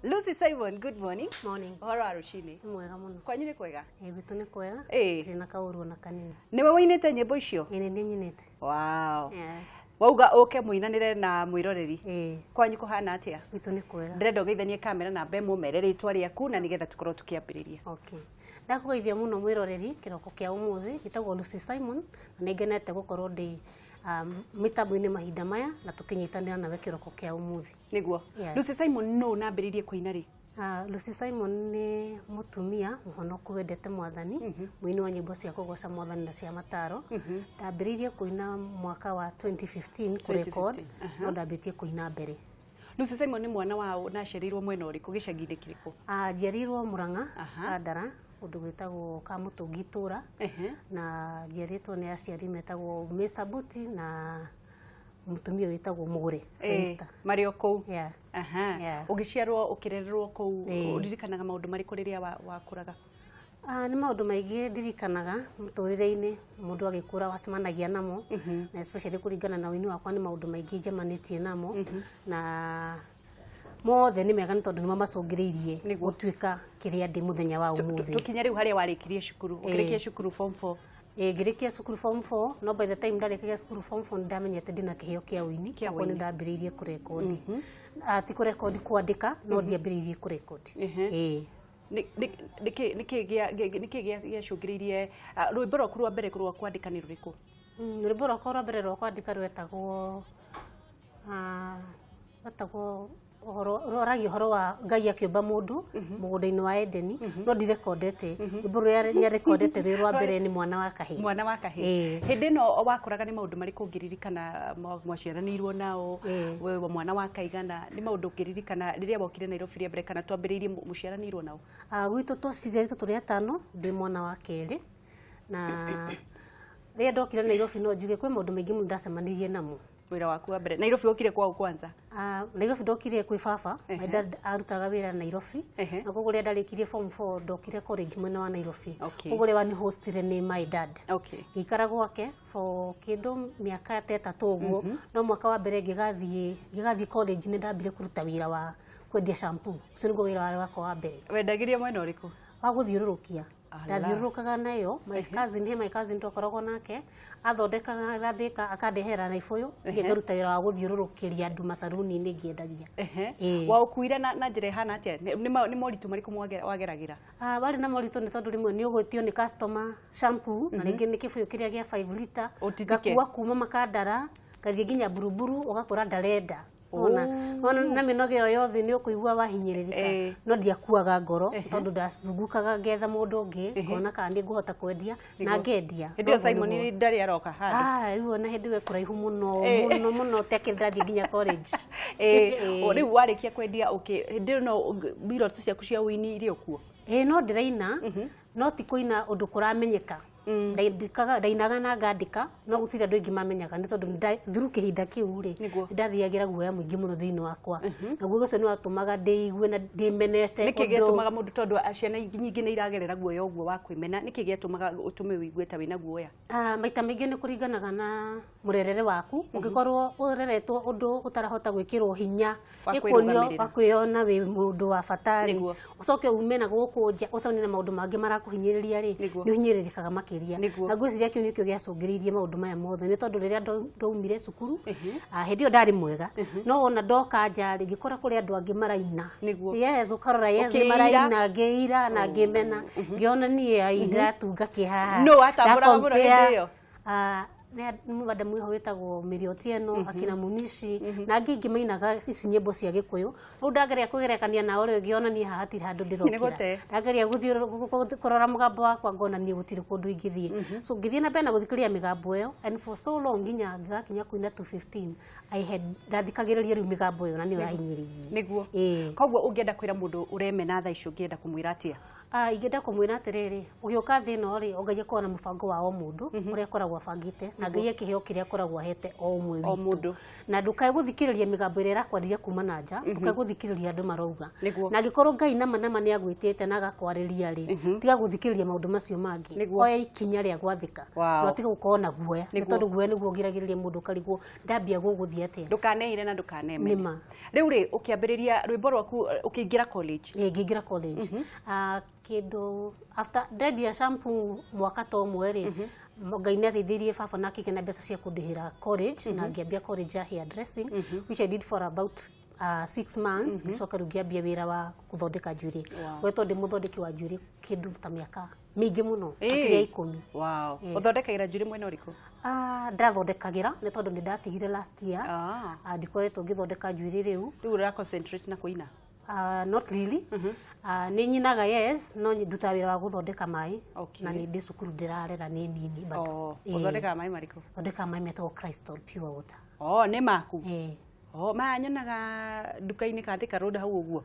Lucy Simon, good morning. Morning. Horo arushini. Mwega muno. Kwanyu ni kwega? Gwitu ni kwega. Tina kauru na kanini. Niwe woinete nyimbo icio? Ni nyinete. Wow. Yeah. Wauga oke muinanire na mwiroreri. Kwanyu kuhana atia? Gwitu ni kwega. Ndĩrenda ũgeithanie kamera na mbe mũmere rĩtwa rĩaku na nĩgetha tukorwo tukiambĩrĩria. Okay. Ndakugeithia muno mwiroreri kiroko kia umuthi gitagwo Lucy Simon na nĩngenete gukorwo ndi mitambo-ini mahinda maya na tukinyitanira nawe kiroko kia umuthi. Niguo. Lucy Simon no nambĩrĩrie kuina ri? Lucy Simon ni mutumia muhonoku wendete mwathani, muini wa nyimbo cia kugoca mwathani na cia mataro. Ndambĩrĩirie kuina mwaka wa 2015 ku record, no ndambĩtie kuina mbere. Lucy Simon ni mwana wa naciarirwo mwena ũrĩkũ gĩcagi-inĩ kĩrĩkũ? Njiarirwo Murang'a, Kandara, undu gwitagwo Kamutungi Tura, na njiaritwo ni aciari metagwo Mr. Buti na mutumia witagwo Mugure Feista. Mario kou? Yeah. Ugiciarwo ukirererwo kou, uririkanaga maundu marĩkũ rĩrĩa wakũraga? Ni maundu maingĩ ndirikanaga muturire-ini mundu agikura wacemanagia namo, na especially kuringana na wini wakwa ni maundu maingĩ njemanitie namo, na mothe ni mega tondu ni mamacungiriirie gutuika kiria ndi muthenya wa umuthi. Tukinya riu haria warikirie cukuru, ukirikia cukuru form 4? Ngirikia cukuru form 4, no by the time ndarikia cukuru form 4 ndamenyete ndina kiheo kia wini, kwa ni ndambiriirie kurekodi. Ti kurekodi kuandika, no ndiambiriirie kurekodi. Niki giacungiriirie rwimbo rwaku rwa mbere rwa kwandika ni ruriku? Rwimbo rwakwa rwa mbere rwa kwandika rwetagwo roragia horo wa Ngai akiumba mundu mugunda-ini wa Edeni, no ndirekondete. Rwimbo rũrĩa nyarekondete rwĩ rwa mbere ni mwana wa kahĩĩ. Mwana wa kahĩĩ. Hĩndĩ ĩno wakũraga ni maundu marĩkũ ũngĩririkana mwaciaranĩirwo nao, we mwana wa kaigana, ni maundu ũngĩririkana rĩrĩa wokire Nairobi rĩa mbere kana twambĩrĩirie mũciaranĩirwo nao? Gwitũ twaciarĩtwo tũrĩ atano, ndi mwana wa kerĩ, na rĩrĩa ndokire Nairobi no njuge kwĩ maundu maingĩ mũno ndacemanirie namo. Wira waku wa mbere Nairobi ukire kwao kwanza? Nairobi ndokire kwĩ baba, my dad arutaga wĩra Nairobi, na koguo rĩrĩa ndarikirie form 4 ndokire college mwena wa Nairobi. Koguo rĩrĩa ni hostire ni my dad. Ngĩikara gwake for kindu miaka 3 ũguo, no mwaka wa mbere ngĩgathiĩ college ni ndambire kuruta wĩra wa kwendia shampoo. Ũcio nĩguo wĩra wakwa wa mbere. Wendagirie mwena ũrĩkũ? Wa gũthiũrũrũkia. Ndathiũrũrũkaga nayo, my cousin tokoragwo nake, athondekaga rathika akandehera na ibũyũ, ngĩruta wĩra wa gũthiũrũrũkĩria andu macaruni-inĩ ngĩendagia. Wa ũkuire na njĩra ihana atia? Ni moritũ marĩkũ wageragira? Warĩ na moritũ nĩ tondũ rĩmwe nĩ ũgwĩtio nĩ customer shampoo, na rĩngĩ nĩ kĩbũyũ kĩrĩa gĩa 5 liter, ngakua kuma Makandara ngathiĩ nginya Buruburu, ũgakora ndarenda. Ona na minoge yo yothe ni ukuigua wahinyĩrĩrĩka, no ndiakuaga ngoro tondu ndacungukaga ngetha mundu ũngĩ ngona kana nĩ ngũhota kwendia na ngendia. Hĩndĩ ĩyo Simon ndarĩ aroka handi? Rĩu na hĩndĩ ĩyo kũraihu mũno tekĩndathiĩ nginya college. Rĩu warĩkia kwendia hĩndĩ ĩyo no mbirũ ciaku cia wini irĩ okuo? No ndĩraina, no ti kũina ũndũ kũramenyeka. Ndainaga na ngandika, no gũtirĩ andũ aingĩ mamenyaga nĩ tondũ through kĩhinda kĩu rĩ ndathiagĩra guoya mũingĩ mũno thĩinĩ wakwa, na guoya ũcio nĩ watũmaga ndĩigue na ndĩmenete. Nĩkĩ gĩatũmaga mũndũ tondũ ciana nyingĩ nĩ iragerera guoya ũguo wa kwĩmena, nĩkĩ gĩatũmaga ũtũme wĩigue ta wĩna guoya? Maita maingĩ nĩ kũringanaga na mũrerere waku. Ũngĩkorwo ũreretwo ũndũ ũtarahota gwĩkĩrwo hinya wa kwĩona wĩ mũndũ wa bata rĩ, ũcoke ume na gũkũ nja ũcemanie na maũndũ mangĩ marakũhinyĩrĩria rĩ, nĩ ũhinyĩrĩrĩkaga makĩria. Na ngwĩciria kĩu nĩkĩo gĩacũngĩrĩirie maũndũ maya mothe, nĩ tondũ rĩrĩa ndaumire cukuru hĩndĩ ĩyo ndarĩ mwega, no ona ndoka nja rĩ ngĩkora kũrĩ andũ angĩ maraina. Yes, ũkarora yes nĩ maraina, ngĩira na ngĩmena, ngĩona niĩ ndiratunga kĩhaha. No atambũraga mũno hĩndĩ ĩyo? Madam wiho wetagwo Miriotieno, akina Munishi, na angĩ ingĩ mainaga ici nyĩmbo cia Gĩkũyũ. Rĩu ndageria kũgerekania nao rĩu ngĩona niĩ haha hatirĩ handũ ndĩrokĩra. Ndageria gũthiĩ kũrora mũgambo wakwa ngona niĩ gũtirĩ kũndũ ingĩthiĩ. So ngĩthiĩ na mbere na gũthikĩrĩria mĩgambo ĩyo, and for so long nginya ngakinya kuina 215 ndathikagĩrĩria rĩu mĩgambo ĩyo na nĩyo yahinyĩrĩirie. Nĩguo. Koguo ũngĩenda kwĩra mũndũ ũremena thaa icio ũngĩenda kũmwĩra atĩa? Ingĩenda kũmwĩra atĩrĩrĩ, ũgĩũka thĩ ĩno rĩ, ũngagia kuona mũbango wa o mũndũ ũrĩa akoragwo abangĩte na ngai kiheo kiria koragwo hete o umwe witu na ndukae guthikiriria migambo ira irakwarĩria kuma na nja ndukae guthikiriria andu marauga na gikorwo ngai nama ni agwitite na agakwariria ri tiga guthikiriria maundu macio mangi oya ikinya ria gwathika no tiga gukorwo na guoya ni tondu guoya niguo giragiriria mundu karigwo ndambia guguthia atia ndukanehire na ndukanemenya riu ri ukiambiriria rwimbo rwaku ukiingira college ngiingira college kindu after dead ya shampoo mwaka to mweri ngai ni ateithirie baba na kigena mbeca cia kundihira college na ngiambia college ya hair dressing which I did for about 6 months gicoka ngiambia wira wa kuthondeka njuri gwetwo ndi muthondeki wa njuri kindu ta miaka mingi muno akiria 10 wow uthondekagira njuri mwena uriku ndathondekagira ni tondu ni ndatigire last year ndikoretwo ngithondeka njuri riu ra concentrate na kuina not really ni nyinaga yes no nduta wira wa guthondeka mai na ni ndi cukuru ndirarera ni nini bado uthondeka mai mariko thondeka mai metagwo Crystal pure water ni maku manyonaga nduka-ini kathika road hau uguo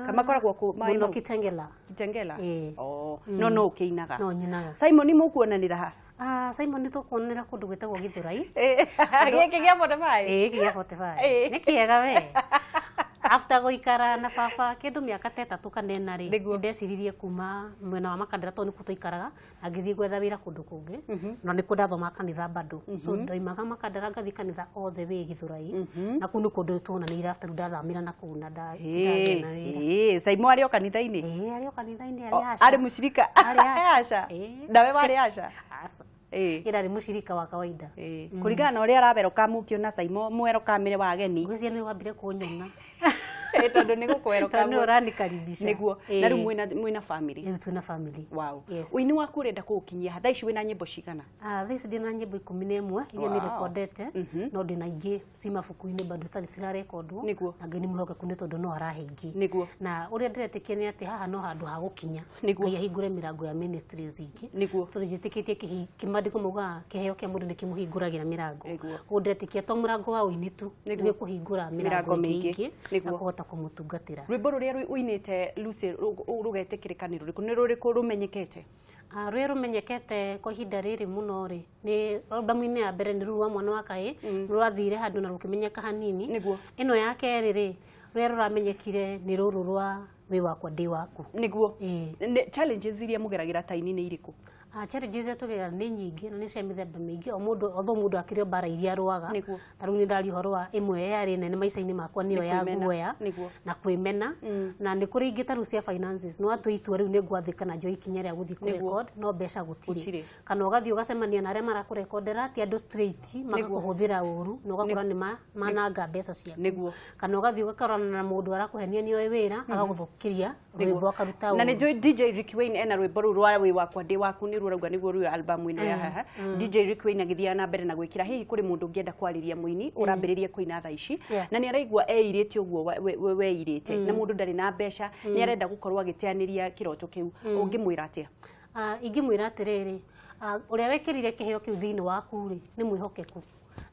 kama koragwo ku mai no kitengela no ukinaga no nyinaga Simon mukuonanira ha Simon ni tukuonera kundu gwetagwo Githurai giki gia 45 giki gia 45 ni kiega we after goikara na baba kindu miaka 3 kanena ri ndeciririe kuma mwena wa makandira to ni kutoikaraga agithii gwetha wira kundu kungi no ni kundathoma kanitha bado so ndoimaga makandira ngathi kanitha all the way Githurai na kunu kundu tuonanira after ndathamira na kuna ndagena wira Saimo ari o kanitha-ini ari o kanitha-ini ari asha ari mushirika ari asha ndawe wari asha ira ri mushirika wa kawaida kuringana na uria araberoka mukio na Saimo mwerokamire wa ageni ngwiciria ni wambire kunyona tondu ni gukweroka ni uranikaribisha niguo na riu mwina family ni tuna family wow Wuini waku urenda kuukinyia hatha ici wina nyimbo cigana this ndina nyimbo 11 iria ni recordete no ndina ingi ci mabuku-ini bado stari cira recordwo na ngai ni muhoke kune tondu no arahe ingi na uria ndiretikia ni ati haha no handu ha gukinya ngai ahingure mirango ya ministries ingi tunjitikitie kimandiko muga kiheo kia mundu ni kimuhinguragira mirango ndetikia to murango wa Wuini tu ni kuhingura mirango mingi na kuhota kumutungatira rwimbo ruria uinite Lucy rugetikirikani ruriku ni ruriku rumenyekete rwe rumenyekete kwa ihinda riri muno ri ni albumu-ini ya mbere ni ruwa mwana wa kai rwathire handu na rukimenyeka hanini ino ya keri ri rwe ruramenyekire ni ruru rwa wi wakwa ndi waku niguo challenges iria mugeragira taini ni iriku challenges tugera ni nyingi na ni cia mithemba mingi o mundu akirio bara iria rwaga taru ni ndari horo wa imwe yari nene maica-ini makwa niyo ya guoya na kwimena na ni kuri ingi taru cia finances no atu itua riu ni gwathika na njoi kinya ria guthi ku record no mbeca gutiri kana ugathi ugacemania na aria marakurekondera ti andu straight magakuhuthira uru no gakora ni mananga mbeca cia kana ugathi ugakorana na mundu arakuhenia ni oi wira agaguthukiria rwimbo akaruta na ni DJ Rick Wayne ena rwimbo rwa wi wakwa ndi waku ni rurauga niguo rwa album ino ya haha DJ Rick Wayne agithia na mbere na gwikira hihi kuri mundu ungienda kwariria Wuini urambiririe kuina tha ici na ni araigua eirite uguo weirite na mundu ndari na mbeca ni arenda gukorwa agitianiria kiroto kiu ungimwira atia ingimwira atiriri uria wekirire kiheo kiu thiini waku ri ni mwihokeku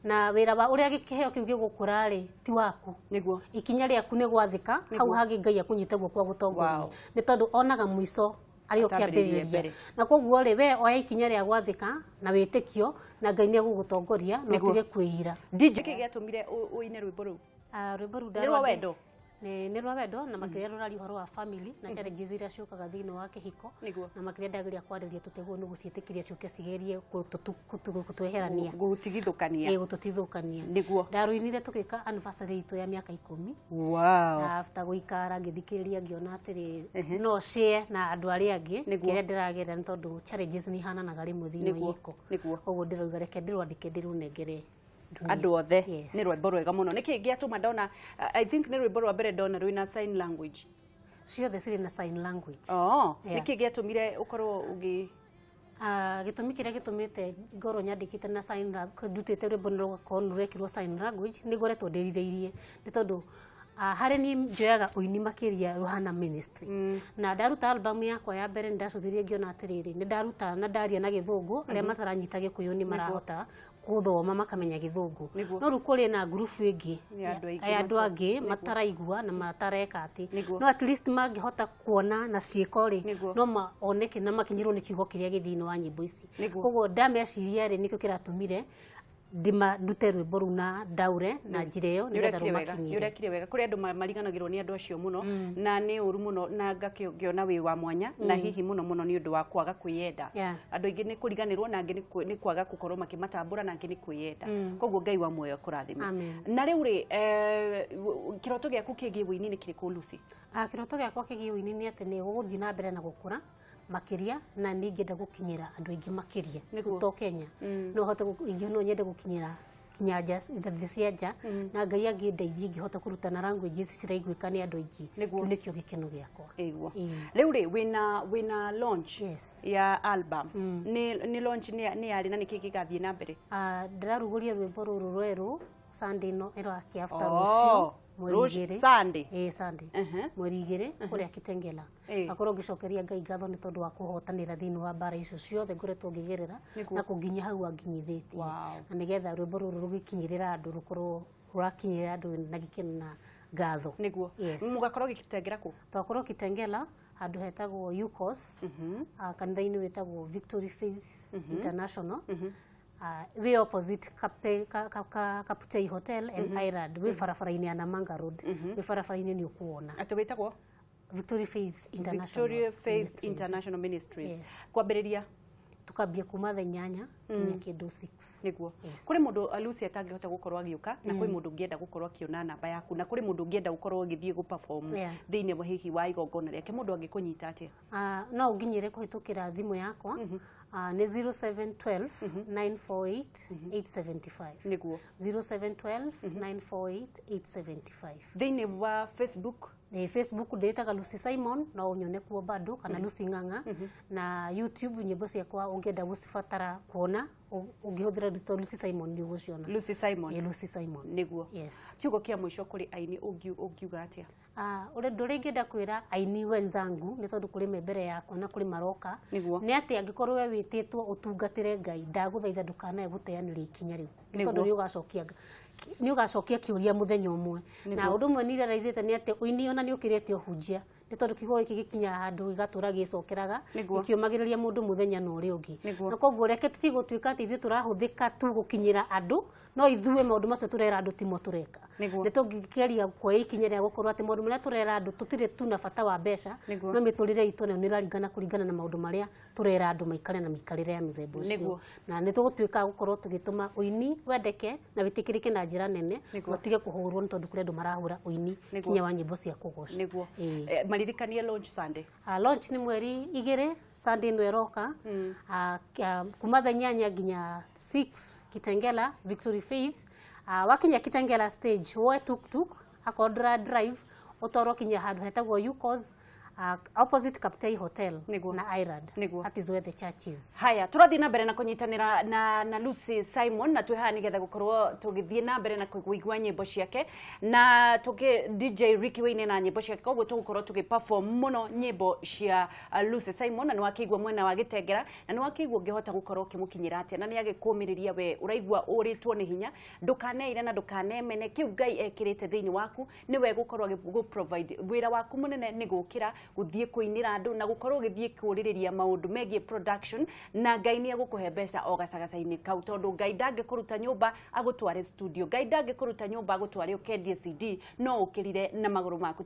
na wira wa uria gikiheo kiu gigukura ri ti waku niguo ikinya riaku ni gwathika hau hagi ngai akunyite guo kwa gutongoria ni tondu onaga mwiso ario kiambiriria na koguo ri we oya ikinya ria gwathika na witikio na ngai ni gugutongoria no tige kwira DJ kigiatumire uine rwimbo ru rwimbo ru ndirwa wendo ni rwa wendo na makiria rurari horo wa family na challenges iria ciukaga thiini wa kihiko na makiria ndagiria kwariria tuteguo ni guciitikiria ciuke cigerie kutweherania gututithukania niguo ndaruinire tukika anniversary itu ya miaka 10 wow after guikara ngithikiriria ngiona atiri no share na andu aria angi kiria ndiragerera ni tondu challenges ni hananaga rimwe thiini wa ihiko koguo ndirauga reke ndirwandike ndirunengere andu othe ni rwimbo rwega muno niki giatuma ndona I think ni rwimbo rwa mbere ndona rwina sign language ciothe ciri na sign language niki giatumire ukorwo ugi gitumi kiria gitumite ngoro nyandikite na sign ndutite rwimbo rwa konrekirwo sign language ni ngoretwo ndirireirie ni tondu Hare ni njoyaga Wuini makiria ruhana ministry. Na ndaruta album yakwa ya mbere ndacuthirie ngiona atiriri ni ndaruta na ndaria na Githungu aria mataranyita Gikuyu ni marahota kuthoma makamenya Githungu. No rukuri na group ingi ya andu angi mataraigua na matareka ati no at least mangihota kuona na ciiko ri no maoneke na makinyirwo ni kiugo kiria githini wa nyimbo ici. Koguo ndameciria ri nikio kiratumire ndima ndute rwimbo runa ndaure na njireo ni getha rumakinyire urekire wega kuri andu mariganagirwo ni andu acio muno na ni uru muno na ngakiona wi wa mwanya na hihi muno ni undu wa kwaga kwiyenda andu ingi ni kuriganirwo na angi ni kwaga gukorwo makimatambura na angi ni kwiyenda koguo Ngai wa muoyo kurathima na riu ri kiroto giaku kigie Wuini ni kiriku Lucy kiroto giakwa kigie Wuini ni ati ni guthii na mbere na gukura makiria na ningenda gukinyira andu ingi makiria to Kenya no hote ingi no nyende gukinyira kinyaja ithathi cianja na Ngai angindeithie ngihota kuruta na language ici ciraiguika ni andu ingi nikio gikeno giakwa igwa riu ri wina launch ya album ni launch ni yari na niki gigathie na mbere ndiraruguria rwimbo ruru rweru Sunday no ero ki after rucio Sunday Sunday mweri 2 kuria Kitengela akorwo ngicokeria Ngai ngatho ni tondu wa kuhotanira thini wa bara icio ciothe ngoretwo ngigerera na kunginya hau anginyithitie na nigetha rwimbo ruru rugikinyirira andu rukorwo rurakinyira andu na gikeno na ngatho niguo mugakorwo gikitengera ku twakorwo Kitengela andu hetagwo UCOS kanitha-ini wetagwo Victory Faith International we opposite Kaputei Hotel and Irad we farafara-ini ya Namanga Road we farafara-ini ni ukuona atwetagwo Victory Faith International Ministries kwambiriria tukambia kuma thaa 8 kinya kindu 6 niguo kuri mundu Lucy atangihota gukorwo agiuka na kuri mundu ngienda gukorwo akiona namba yaku na kuri mundu ngienda gukorwo agithie gu perform thiini wa hihi wa igongona riake mundu angikunyita atia no unginyire kuhitukira thimu yakwa ni 0712 948 875 niguo 0712 948 875 thiini wa Facebook Facebook ndetaga Lucy Simon na unyone kuo bado kana Lucy Ng'ang'a na YouTube nyimbo ciakwa ungienda gucibatara kuona ungihuthira rito Lucy Simon ni uguciona Lucy Simon niguo kiugo kia mwisho kuri aini ungiuga atia ure nduri ngenda kwira aini wenzangu ni tondu kuri membere yakwa na kuri maroka ni ati angikorwo we wititwo utungatire Ngai ndaguthaitha ndukanae guteanira ikinya riu ni tondu ni ugacokia kiuria muthenya umwe na undu mwe ni realizate ni ati Wuini ona ni ukirete hunjia ni tondu kigo iki gikinya handu igatura gicokeraga ikiumagiriria mundu muthenya no uri ungi na koguo reke tutigutwika ati ithu turahuthika tu gukinyira andu no ithue maundu macio turera andu timo tureka ni tungikiaria kwa ikinya ria gukorwo ati maundu maria turera andu tutire tu na bata wa mbeca no miturire itu ni raringana kuringana na maundu maria turera andu maikare na mikarire ya mithembo ucio na ni tugutwika gukorwo tugituma Wuini wendeke na witikirike na njira nene utige kuhurwo ni tondu kuri andu marahura Wuini kinya wa nyimbo cia kugoca maririkanie launch Sunday launch ni mweri 2 Sunday no eroka kuma thaa 8 nginya 6 Kitengela Victory Faith wakinya Kitengela stage we tuk akodra drive otoro kinya handu hetagwo UCOS opposite Kaputei Hotel na Irad that is where the church is haya turathi na mbere na kunyitanira na Lucy Simon na twehani getha gukorwo tugithie na mbere na kuigwa nyimbo ciake na tuge DJ Ricky Wuini na nyimbo ciake koguo tugukorwo tugiperform muno nyimbo cia Lucy Simon na ni wakigwa mwena wa Gitengera na ni wakigwa ngihota gukorwo kimukinyira atia na ni agikumiriria we uraigwa uritwo ni hinya ndukaneire na ndukanemene kiu Ngai ekirite thiini waku ni we gukorwo gu provide wira waku munene ni gukira guthie kuinira andu na gukorwo githie kuririria maundu megie production na Ngai ni agukuhe mbeca o gacagacaini kau tondu Ngai ndangikuruta nyumba agutware studio Ngai ndangikuruta nyumba agutware ukendie CD no ukirire na maguru maku